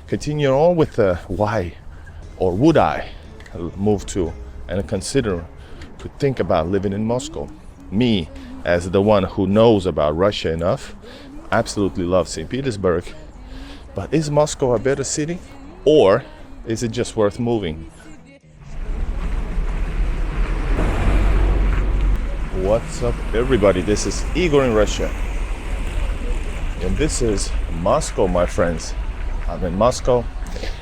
continue on with the why, or would I move to and consider to think about living in Moscow. Me, as the one who knows about Russia enough, absolutely love St. Petersburg. But is Moscow a better city, or is it just worth moving? What's up, everybody? This is Igor in Russia, and this is Moscow, my friends. I'm in Moscow.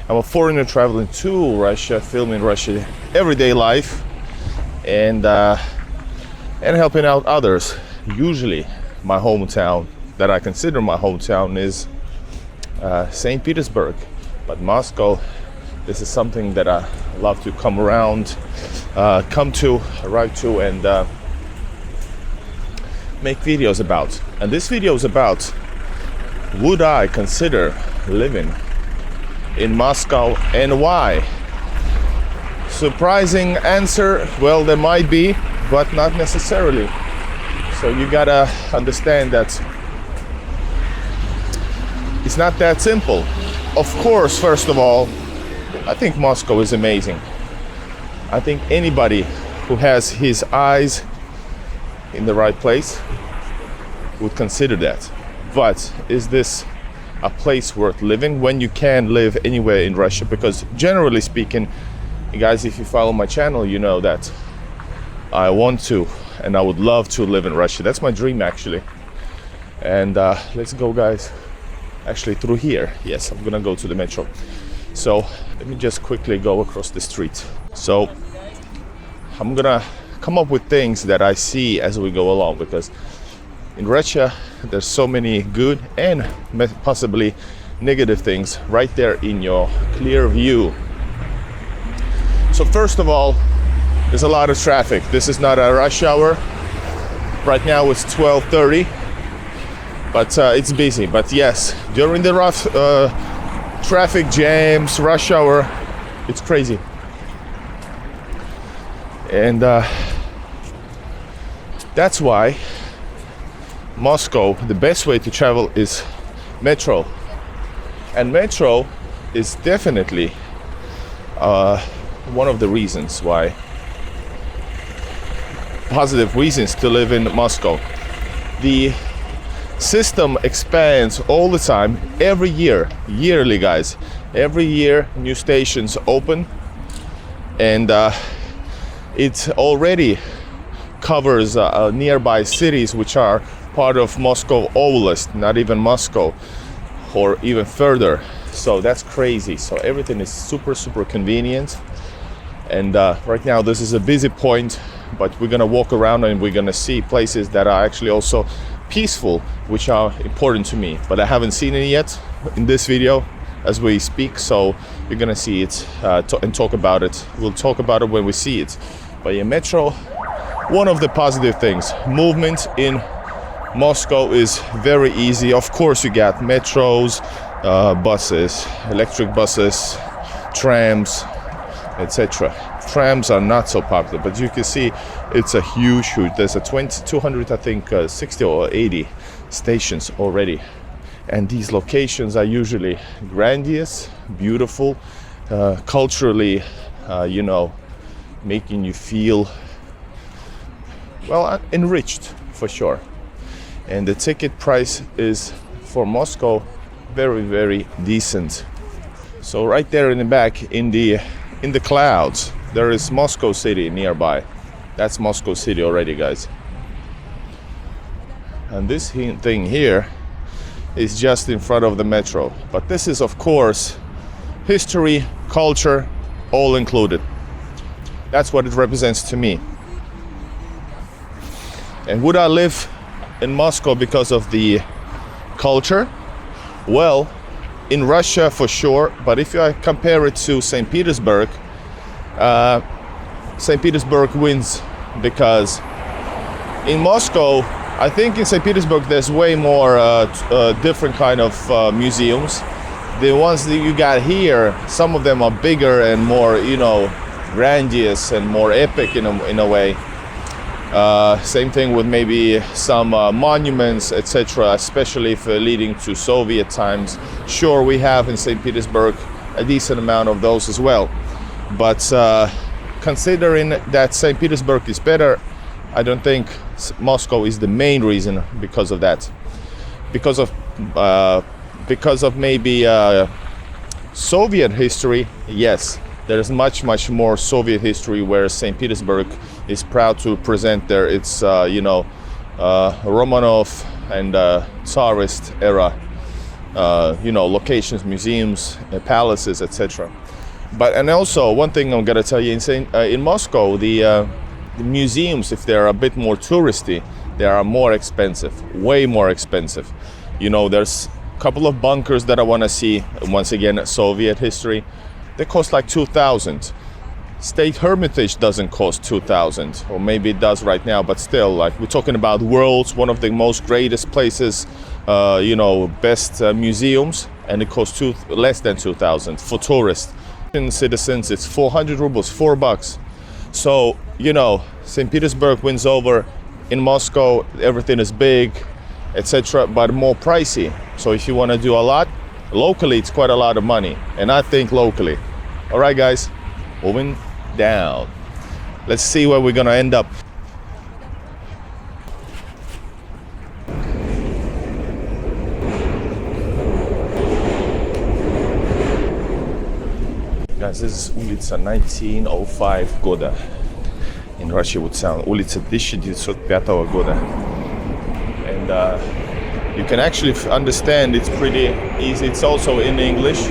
I'm a foreigner traveling to Russia, filming Russia everyday life, and helping out others. Usually, my hometown, that I consider my hometown, is St. Petersburg. But Moscow, this is something that I love to come around, arrive to, and make videos about. And this video is about, would I consider living in Moscow and why? Surprising answer, well, there might be, but not necessarily. So you gotta understand that it's not that simple. Of course, first of all, I think Moscow is amazing. I think anybody who has his eyes in the right place would consider that. But is this a place worth living when you can live anywhere in Russia? Because generally speaking, guys, if you follow my channel, you know that I want to and I would love to live in Russia. That's my dream, actually. And let's go, guys, actually through here. Yes, I'm gonna go to the metro. So let me just quickly go across the street. So I'm gonna come up with things that I see as we go along, because in Russia there's so many good and possibly negative things right there in your clear view. So first of all, there's a lot of traffic. This is not a rush hour. Right now it's 12:30, but it's busy. But yes, during the rough traffic jams, rush hour, it's crazy. And that's why Moscow, the best way to travel is metro. And metro is definitely one of the reasons why, positive reasons to live in Moscow. The system expands all the time, every year, yearly, guys. Every year new stations open, and it already covers nearby cities which are part of Moscow Oblast, not even Moscow, or even further. So that's crazy. So everything is super convenient. And right now this is a busy point, but we're gonna walk around and we're gonna see places that are actually also peaceful, which are important to me. But I haven't seen it yet in this video as we speak, so you're gonna see it and talk about it. We'll talk about it when we see it. But yeah, metro, one of the positive things, movement in Moscow is very easy. Of course, you got metros, buses, electric buses, trams, etc. Trams are not so popular, but you can see it's a huge. There's a 200, I think, 60 or 80 stations already. And these locations are usually grandiose, beautiful, culturally, making you feel, well, enriched for sure. And the ticket price is, for Moscow, very decent. So right there in the back, in the clouds, there is Moscow City nearby. That's Moscow City already, guys. And this thing here is just in front of the metro. But this is, of course, history, culture, all included. That's what it represents to me. And would I live in Moscow because of the culture? Well, in Russia for sure, but if I compare it to St. Petersburg, St. Petersburg wins, because in Moscow, I think in St. Petersburg there's way more different kind of museums. The ones that you got here, some of them are bigger and more, grandiose and more epic in a way. Same thing with maybe some monuments, etc., especially if leading to Soviet times. Sure, we have in St. Petersburg a decent amount of those as well. But considering that St. Petersburg is better, I don't think Moscow is the main reason because of that. Because of maybe Soviet history, yes, there is much more Soviet history, where St. Petersburg is proud to present its Romanov and Tsarist era locations, museums, palaces, etc. And also one thing I'm gonna tell you, in Moscow, the museums, if they're a bit more touristy, they are more expensive, way more expensive. There's a couple of bunkers that I want to see. Once again, Soviet history. They cost like 2,000. State Hermitage doesn't cost 2,000, or maybe it does right now, but still, like, we're talking about world's one of the most greatest places, best museums, and it costs less than 2,000 for tourists. In citizens, it's 400 rubles, $4. So, St. Petersburg wins over. In Moscow, everything is big, etc., but more pricey. So if you want to do a lot, locally, it's quite a lot of money. And I think locally. All right, guys, moving down. Let's see where we're gonna end up. Guys, this is улица 1905 года. In Russia would sound улица 1905 года. And you can actually understand, it's pretty easy. It's also in English.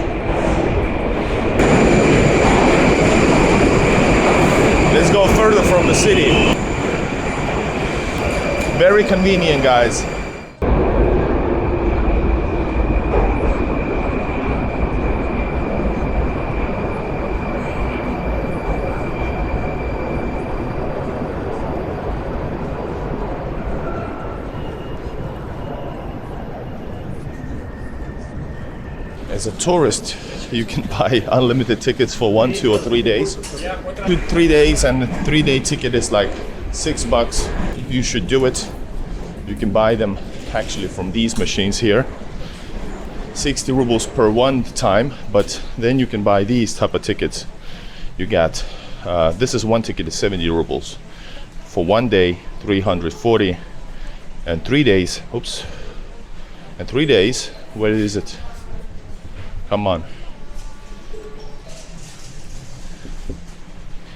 Let's go further from the city. Very convenient, guys. As a tourist, you can buy unlimited tickets for 1, 2, or 3 days. 3 days, and a 3-day ticket is like $6. You should do it. You can buy them actually from these machines here. 60 rubles per one time, but then you can buy these type of tickets. You got this is one ticket is 70 rubles for 1 day, 340, and 3 days. Oops, and 3 days. Where is it? Come on.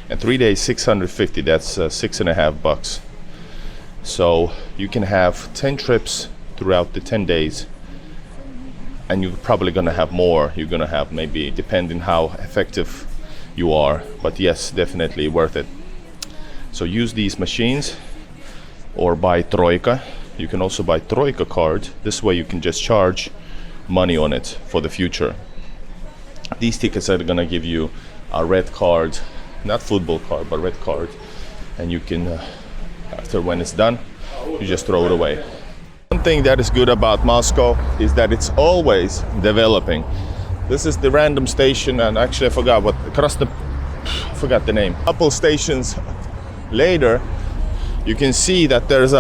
And 3 days, 650. That's $6.50. So you can have 10 trips throughout the 10 days, and you're probably gonna have more. You're gonna have, maybe, depending how effective you are. But yes, definitely worth it. So use these machines, or buy Troika. You can also buy Troika card. This way you can just charge money on it for the future. These tickets are gonna give you a red card, not football card, but red card, and you can after, when it's done, you just throw it away. One thing that is good about Moscow is that it's always developing. This is the random station, and actually I forgot the name. A couple stations later, you can see that there's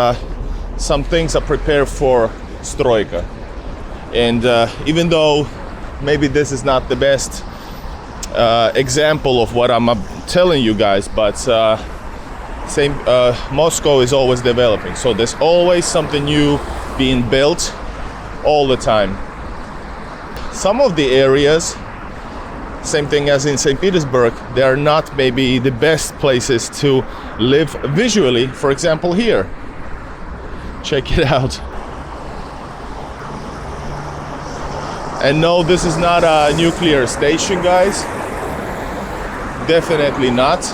some things are prepared for Stroika. And even though maybe this is not the best example of what I'm telling you guys, but Moscow is always developing. So there's always something new being built all the time. Some of the areas, same thing as in St. Petersburg, they are not maybe the best places to live visually. For example, here. Check it out. And no, this is not a nuclear station, guys. Definitely not.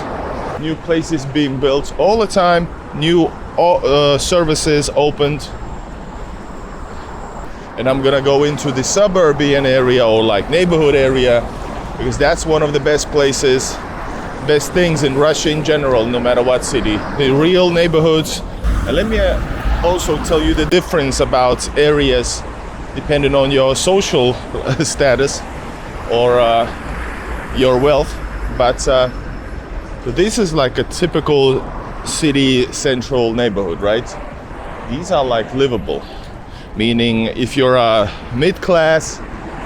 New places being built all the time. New services opened. And I'm gonna go into the suburban area, or like neighborhood area, because that's one of the best places, best things in Russia in general, no matter what city. The real neighborhoods. And let me also tell you the difference about areas depending on your social status or your wealth. But so this is like a typical city central neighborhood, right? These are like livable, meaning if you're a mid-class,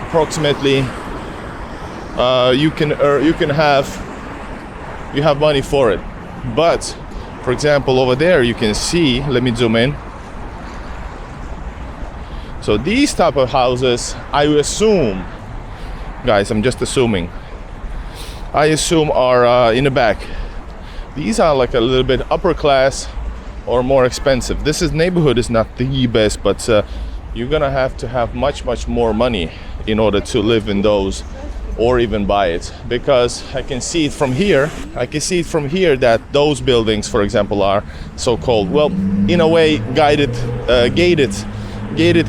approximately, you have money for it. But for example, over there you can see, let me zoom in. So these type of houses, I assume, guys, I'm just assuming, I assume are in the back. These are like a little bit upper class or more expensive. This neighborhood is not the best, but you're gonna have to have much more money in order to live in those or even buy it, because I can see it from here that those buildings, for example, are so-called, well, in a way, gated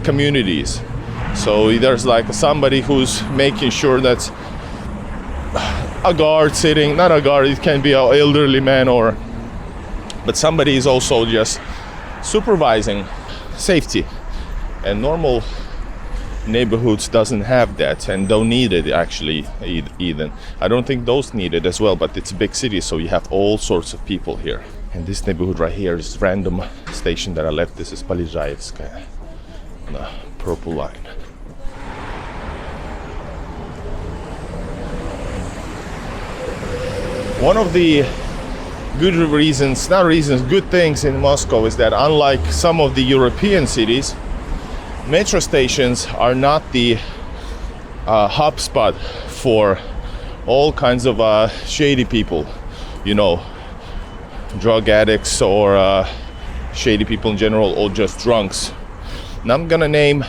communities. So there's like somebody who's making sure that a guard sitting, not a guard, it can be an elderly man, but somebody is also just supervising safety. And normal neighborhoods doesn't have that and don't need it actually even. I don't think those need it as well, but it's a big city, so you have all sorts of people here. And this neighborhood right here is random station that I left. This is Polizhaevskaya, the purple line. One of the good things in Moscow is that unlike some of the European cities, metro stations are not the hub spot for all kinds of shady people, you know, drug addicts or shady people in general, or just drunks. And I'm gonna name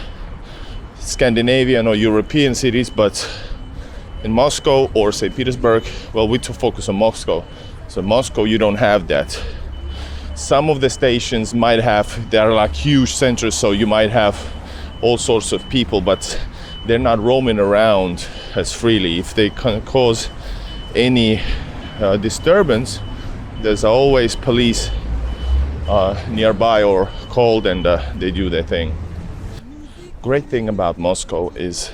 Scandinavian or European cities, but in Moscow or St. Petersburg, well, we focus on Moscow. So Moscow, you don't have that. Some of the stations might have, they're like huge centers, so you might have all sorts of people, but they're not roaming around as freely. If they can cause any disturbance, there's always police nearby or called, and they do their thing. Great thing about Moscow is,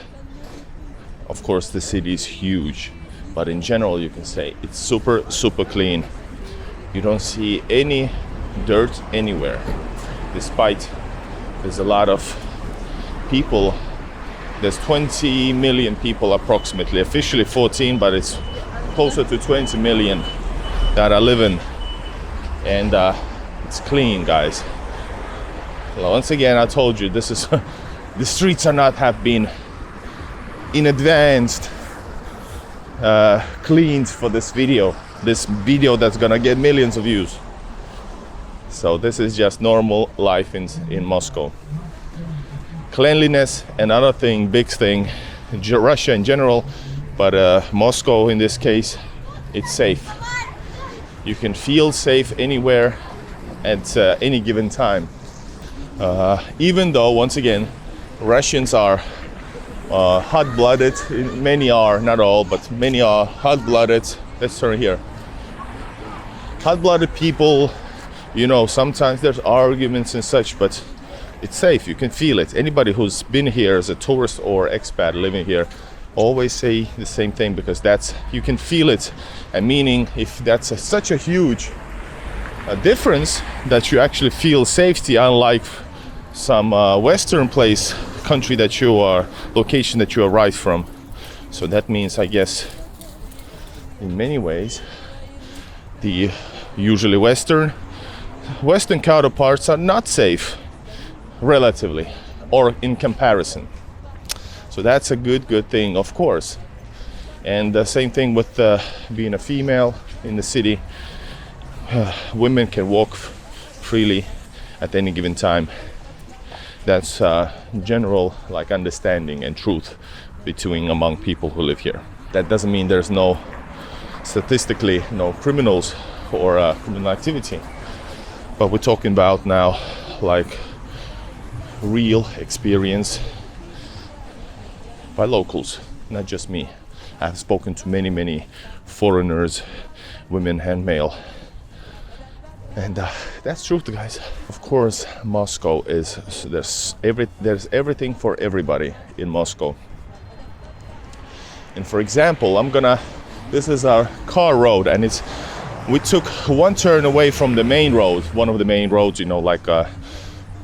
of course, the city is huge, but in general you can say it's super clean. You don't see any dirt anywhere, despite there's a lot of people. There's 20 million people approximately, officially 14, but it's closer to 20 million that are living, and it's clean, guys. Well, once again, I told you, this is the streets are not have been in advance cleaned for this video that's gonna get millions of views. So this is just normal life in Moscow. Cleanliness, another thing, big thing, Russia in general, but Moscow in this case, it's safe. You can feel safe anywhere at any given time. Even though, once again, Russians are hot-blooded. Many are, not all, but many are hot-blooded. Let's turn here. Hot-blooded people, you know, sometimes there's arguments and such, but it's safe. You can feel it. Anybody who's been here as a tourist or expat living here always say the same thing, because you can feel it. And meaning, if that's such a huge difference that you actually feel safety, unlike some Western country location that you arrived from. So that means, I guess, in many ways, the usually Western counterparts are not safe, relatively, or in comparison. So that's a good thing, of course. And the same thing with being a female in the city. Women can walk freely at any given time. That's general understanding and truth among people who live here. That doesn't mean there's statistically no criminals or criminal activity, but we're talking about now real experience by locals, not just me. I've spoken to many foreigners, women and male, and that's truth, guys. Of course, Moscow there's everything for everybody in Moscow. And for example, this is our car road, and it's we took one turn away from the main road, one of the main roads, you know, like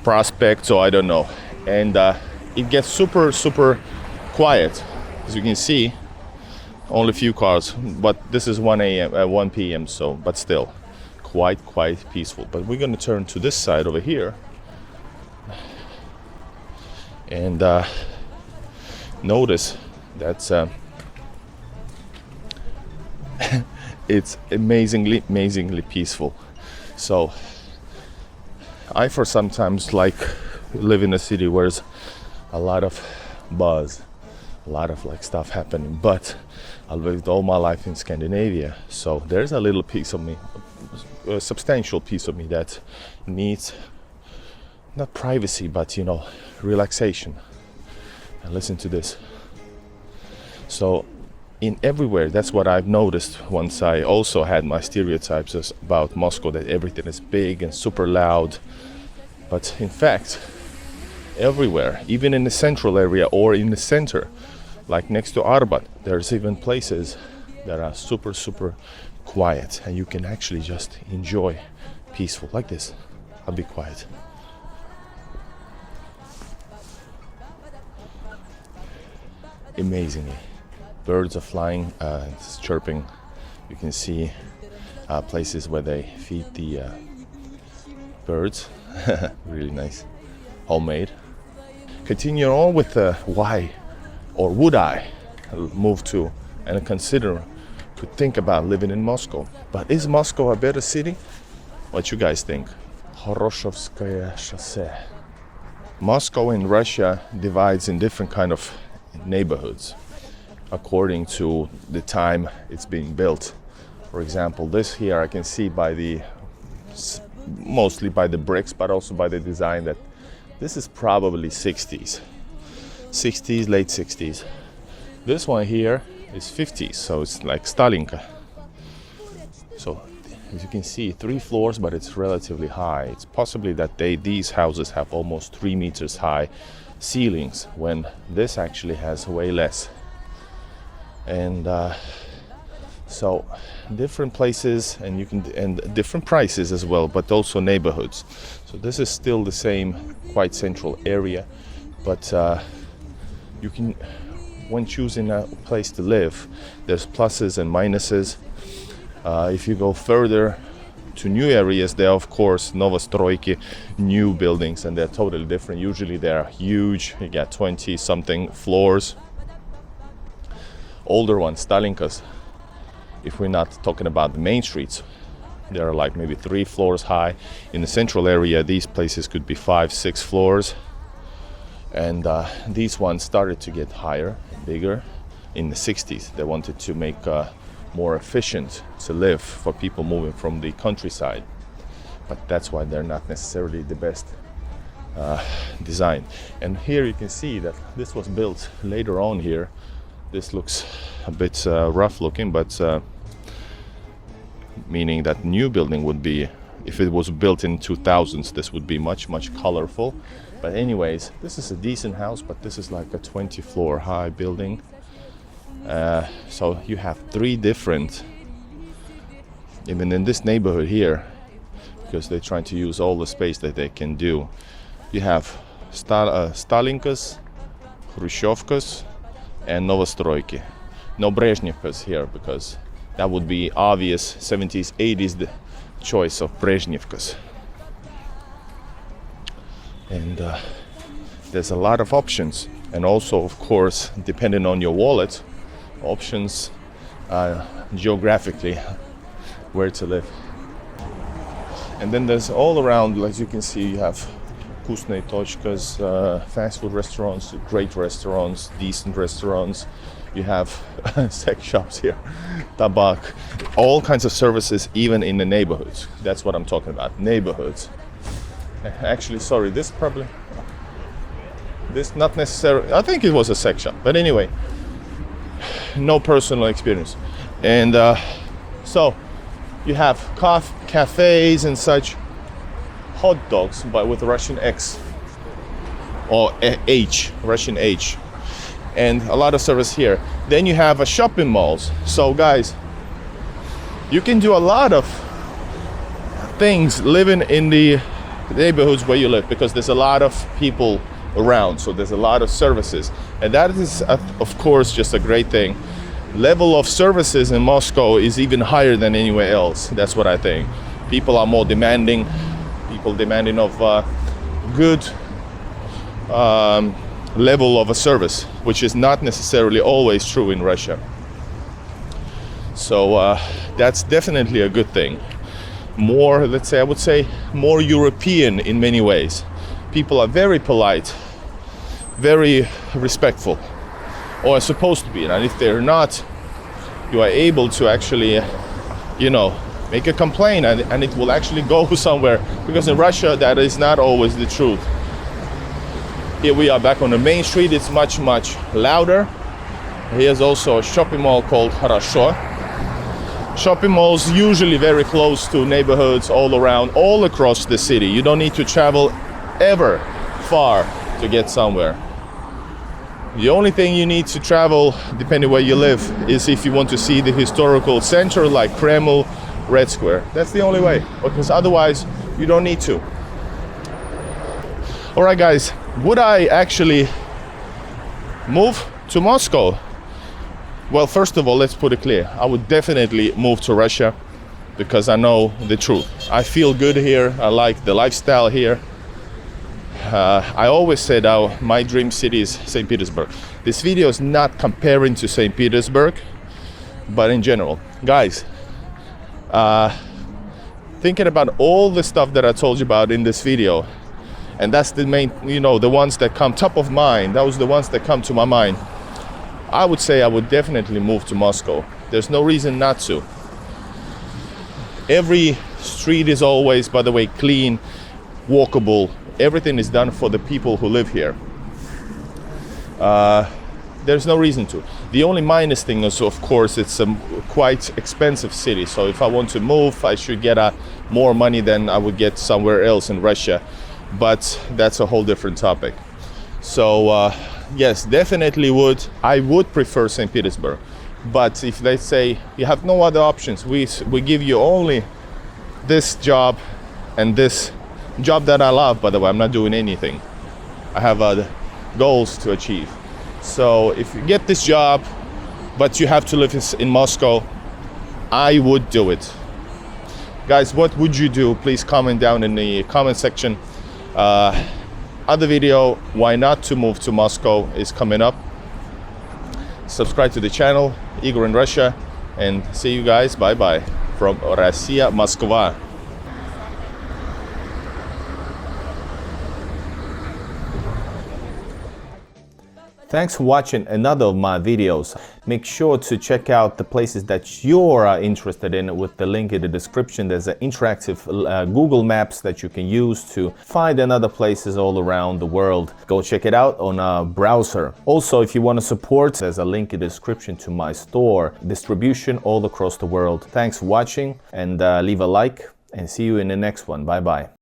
Prospect, so I don't know. And it gets super quiet. As you can see, only a few cars, but this is 1 p.m. so, but still quite peaceful. But we're gonna turn to this side over here and notice that's it's amazingly peaceful. So I for sometimes like live in a city where there's a lot of buzz, a lot of like stuff happening, but I lived all my life in Scandinavia, so there's a little piece of me, a substantial piece of me that needs not privacy, but you know, relaxation. And listen to this. So in everywhere, that's what I've noticed once I also had my stereotypes about Moscow, that everything is big and super loud. But in fact, everywhere, even in the central area or in the center, like next to Arbat, there's even places that are super quiet, and you can actually just enjoy peaceful like this. I'll be quiet. Amazingly, birds are flying, it's chirping. You can see places where they feed the birds. Really nice, homemade. Continue on with why, or would I move to and consider to think about living in Moscow? But is Moscow a better city? What you guys think? Horoshovskaya Shosсе. Moscow in Russia divides in different kind of neighborhoods according to the time it's being built. For example, this here I can see by the mostly by the bricks, but also by the design, that this is probably 60s, late 60s. This one here is 50s, so it's like Stalinka. So as you can see, 3 floors, but it's relatively high. It's possibly that these houses have almost 3 meters high ceilings, when this actually has way less. And so different places, and different prices as well, but also neighborhoods. So this is still the same quite central area, but you can, when choosing a place to live, there's pluses and minuses. If you go further to new areas, there are of course novostroyki, new buildings, and they're totally different. Usually they're huge, you get 20 something floors. Older ones, Stalinkas, if we're not talking about the main streets, they are like maybe 3 floors high. In the central area, these places could be 5, 6 floors. And these ones started to get higher, bigger in the 60s. They wanted to make more efficient to live for people moving from the countryside. But that's why they're not necessarily the best design. And here you can see that this was built later on here. This looks a bit rough looking, but meaning that new building would be, if it was built in 2000s, this would be much colorful. But anyways, this is a decent house, but this is like a 20-floor high building. So you have 3 different, even in this neighborhood here, because they're trying to use all the space that they can do. You have Stalinkas, Khrushchevkas, and Novostroyki. No Brezhnevkas here, because that would be obvious 70s, 80s the choice of Brezhnevkas. And there's a lot of options, and also of course, depending on your wallet, options geographically where to live. And then there's all around, as you can see, you have vkусные точkas, fast food restaurants, great restaurants, decent restaurants. You have sex shops here, tabak, all kinds of services, even in the neighborhoods. That's what I'm talking about, neighborhoods. Actually, sorry, this not necessarily, I think it was a sex shop, but anyway, no personal experience. And so you have cafes and such, hot dogs, but with Russian X or H, Russian H, and a lot of service here. Then you have a shopping malls. So guys, You can do a lot of things living in the neighborhoods where you live, because there's a lot of people around, so there's a lot of services, and that is of course just a great thing. Level of services in Moscow is even higher than anywhere else. That's what I think. People are more demanding. People demanding of good level of a service, which is not necessarily always true in Russia. So that's definitely a good thing. More, let's say, I would say more European in many ways. People are very polite, very respectful, or are supposed to be. And if they're not, you are able to actually, make a complaint, and it will actually go somewhere. Because in Russia, that is not always the truth. Here we are back on the main street. It's much, much louder. Here's also a shopping mall called Хорошо. Shopping malls usually very close to neighborhoods all around, all across the city. You don't need to travel ever far to get somewhere. The only thing you need to travel, depending where you live, is if you want to see the historical center like Kremlin, Red Square. That's the only way, because otherwise you don't need to. All right, guys, would I actually move to Moscow? Well, first of all, let's put it clear. I would definitely move to Russia, because I know the truth. I feel good here. I like the lifestyle here. I always said my dream city is St. Petersburg. This video is not comparing to St. Petersburg, but in general. Guys, thinking about all the stuff that I told you about in this video, and that's the main, the ones that come top of mind. Those are the ones that come to my mind. I would say I would definitely move to Moscow. There's no reason not to. Every street is always, by the way, clean, walkable. Everything is done for the people who live here. There's no reason to. The only minus thing is, of course, it's a quite expensive city. So if I want to move, I should get more money than I would get somewhere else in Russia. But that's a whole different topic. So yes, definitely I would prefer St. Petersburg. But if they say you have no other options, we give you only this job and this job that I love, by the way, I'm not doing anything. I have goals to achieve. So if you get this job, but you have to live in Moscow, I would do it. Guys, what would you do? Please comment down in the comment section. Other video, why not to move to Moscow, is coming up. Subscribe to the channel, Igor in Russia, and see you guys. Bye bye from Россия, Moskva. Thanks for watching another of my videos. Make sure to check out the places that you're interested in with the link in the description. There's an interactive Google Maps that you can use to find another places all around the world. Go check it out on a browser. Also, if you want to support, there's a link in the description to my store, distribution all across the world. Thanks for watching, and leave a like, and see you in the next one. Bye bye.